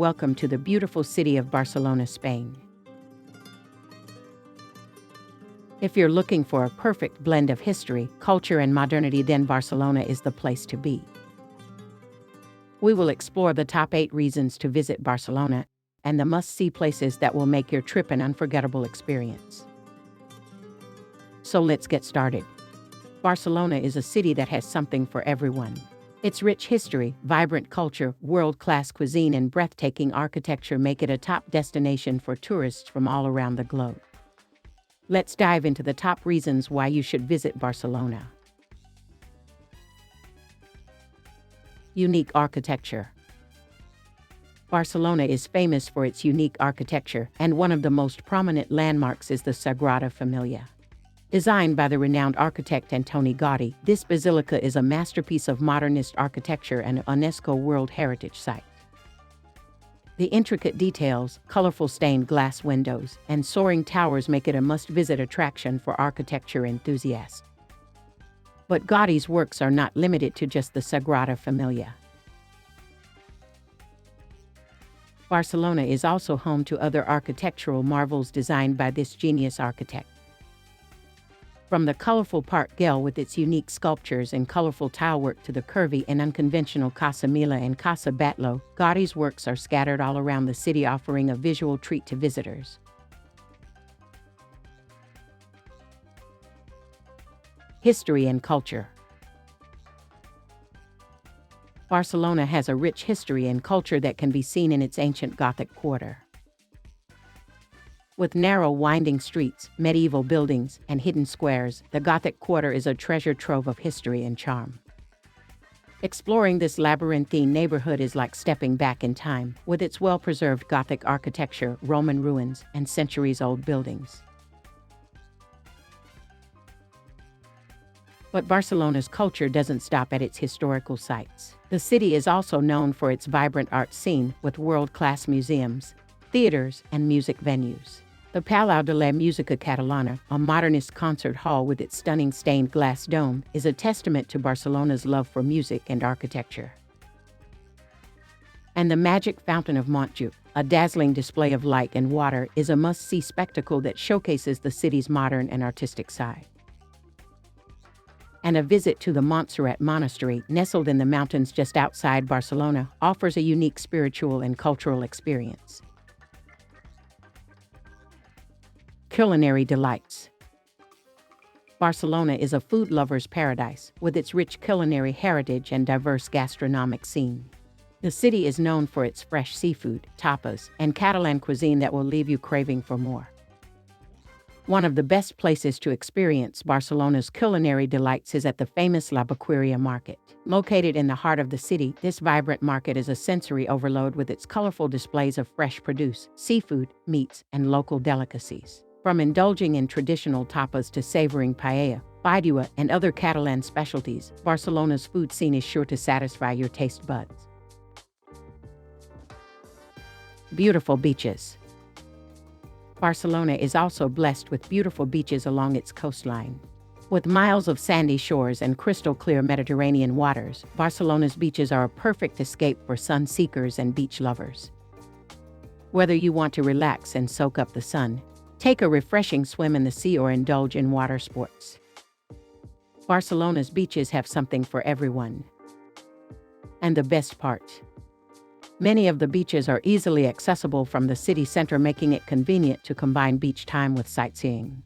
welcome to the beautiful city of Barcelona, Spain. If you're looking for a perfect blend of history, culture, and modernity, then Barcelona is the place to be. We will explore the top 8 reasons to visit Barcelona and the must-see places that will make your trip an unforgettable experience. So let's get started. Barcelona is a city that has something for everyone. Its rich history, vibrant culture, world-class cuisine, and breathtaking architecture make it a top destination for tourists from all around the globe. Let's dive into the top reasons why you should visit Barcelona. Unique architecture. Barcelona is famous for its unique architecture, and one of the most prominent landmarks is the Sagrada Familia. Designed by the renowned architect Antoni Gaudí, this basilica is a masterpiece of modernist architecture and a UNESCO World Heritage Site. The intricate details, colorful stained glass windows, and soaring towers make it a must-visit attraction for architecture enthusiasts. But Gaudí's works are not limited to just the Sagrada Familia. Barcelona is also home to other architectural marvels designed by this genius architect. From the colorful Park Güell with its unique sculptures and colorful tilework to the curvy and unconventional Casa Milà and Casa Batlló, Gaudí's works are scattered all around the city, offering a visual treat to visitors. History and culture. Barcelona has a rich history and culture that can be seen in its ancient Gothic Quarter. With narrow, winding streets, medieval buildings, and hidden squares, the Gothic Quarter is a treasure trove of history and charm. Exploring this labyrinthine neighborhood is like stepping back in time, with its well-preserved Gothic architecture, Roman ruins, and centuries-old buildings. But Barcelona's culture doesn't stop at its historical sites. The city is also known for its vibrant art scene, with world-class museums, theaters, and music venues. The Palau de la Música Catalana, a modernist concert hall with its stunning stained glass dome, is a testament to Barcelona's love for music and architecture. And the magic Fountain of Montjuïc, a dazzling display of light and water, is a must-see spectacle that showcases the city's modern and artistic side. And a visit to the Montserrat Monastery, nestled in the mountains just outside Barcelona, offers a unique spiritual and cultural experience. Culinary delights. Barcelona is a food lover's paradise, with its rich culinary heritage and diverse gastronomic scene. The city is known for its fresh seafood, tapas, and Catalan cuisine that will leave you craving for more. One of the best places to experience Barcelona's culinary delights is at the famous La Boqueria market. Located in the heart of the city, this vibrant market is a sensory overload with its colorful displays of fresh produce, seafood, meats, and local delicacies. From indulging in traditional tapas to savoring paella, bidua, and other Catalan specialties, Barcelona's food scene is sure to satisfy your taste buds. Beautiful beaches. Barcelona is also blessed with beautiful beaches along its coastline. With miles of sandy shores and crystal-clear Mediterranean waters, Barcelona's beaches are a perfect escape for sun seekers and beach lovers. Whether you want to relax and soak up the sun, take a refreshing swim in the sea, or indulge in water sports, Barcelona's beaches have something for everyone. And the best part: many of the beaches are easily accessible from the city center, making it convenient to combine beach time with sightseeing.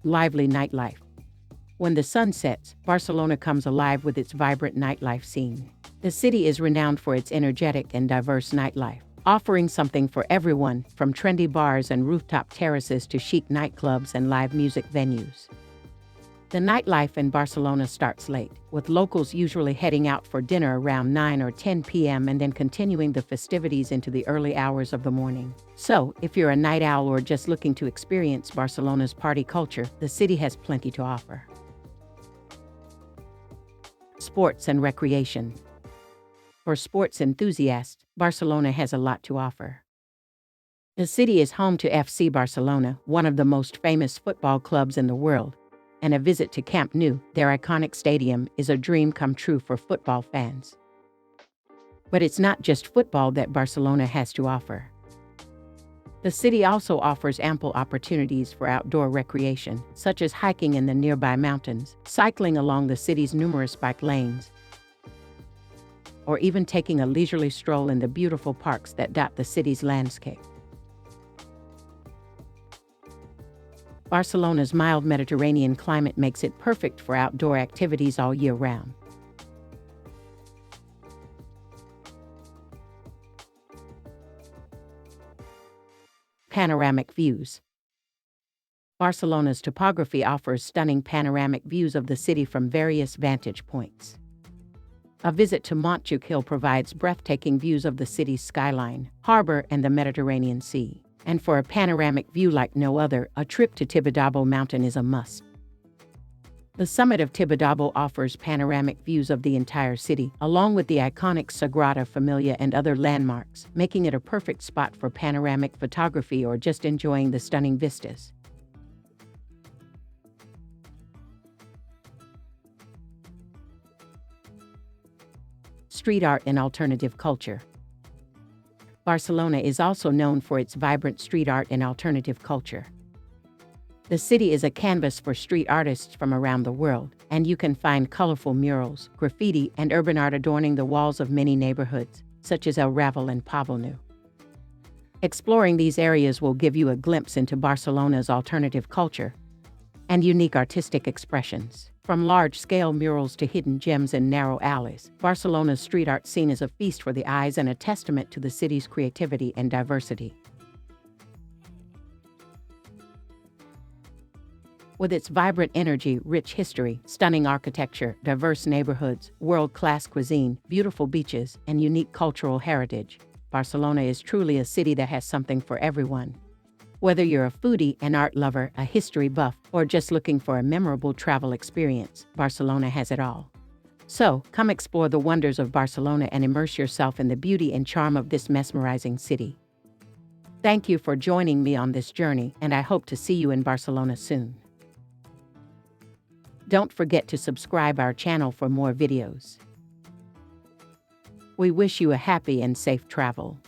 Lively nightlife. When the sun sets, Barcelona comes alive with its vibrant nightlife scene. The city is renowned for its energetic and diverse nightlife, offering something for everyone, from trendy bars and rooftop terraces to chic nightclubs and live music venues. The nightlife in Barcelona starts late, with locals usually heading out for dinner around 9 or 10 p.m. and then continuing the festivities into the early hours of the morning. So, if you're a night owl or just looking to experience Barcelona's party culture, the city has plenty to offer. Sports and recreation. For sports enthusiasts, Barcelona has a lot to offer. The city is home to FC Barcelona, one of the most famous football clubs in the world, and a visit to Camp Nou, their iconic stadium, is a dream come true for football fans. But it's not just football that Barcelona has to offer. The city also offers ample opportunities for outdoor recreation, such as hiking in the nearby mountains, cycling along the city's numerous bike lanes, or even taking a leisurely stroll in the beautiful parks that dot the city's landscape. Barcelona's mild Mediterranean climate makes it perfect for outdoor activities all year round. Panoramic views. Barcelona's topography offers stunning panoramic views of the city from various vantage points. A visit to Montjuïc Hill provides breathtaking views of the city's skyline, harbor, and the Mediterranean Sea. And for a panoramic view like no other, a trip to Tibidabo Mountain is a must. The summit of Tibidabo offers panoramic views of the entire city, along with the iconic Sagrada Familia and other landmarks, making it a perfect spot for panoramic photography or just enjoying the stunning vistas. Street art and alternative culture. Barcelona is also known for its vibrant street art and alternative culture. The city is a canvas for street artists from around the world, and you can find colorful murals, graffiti, and urban art adorning the walls of many neighborhoods, such as El Raval and Pavelnu. Exploring these areas will give you a glimpse into Barcelona's alternative culture and unique artistic expressions. From large-scale murals to hidden gems in narrow alleys, Barcelona's street art scene is a feast for the eyes and a testament to the city's creativity and diversity. With its vibrant energy, rich history, stunning architecture, diverse neighborhoods, world-class cuisine, beautiful beaches, and unique cultural heritage, Barcelona is truly a city that has something for everyone. Whether you're a foodie, an art lover, a history buff, or just looking for a memorable travel experience, Barcelona has it all. So, come explore the wonders of Barcelona and immerse yourself in the beauty and charm of this mesmerizing city. Thank you for joining me on this journey, and I hope to see you in Barcelona soon. Don't forget to subscribe our channel for more videos. We wish you a happy and safe travel.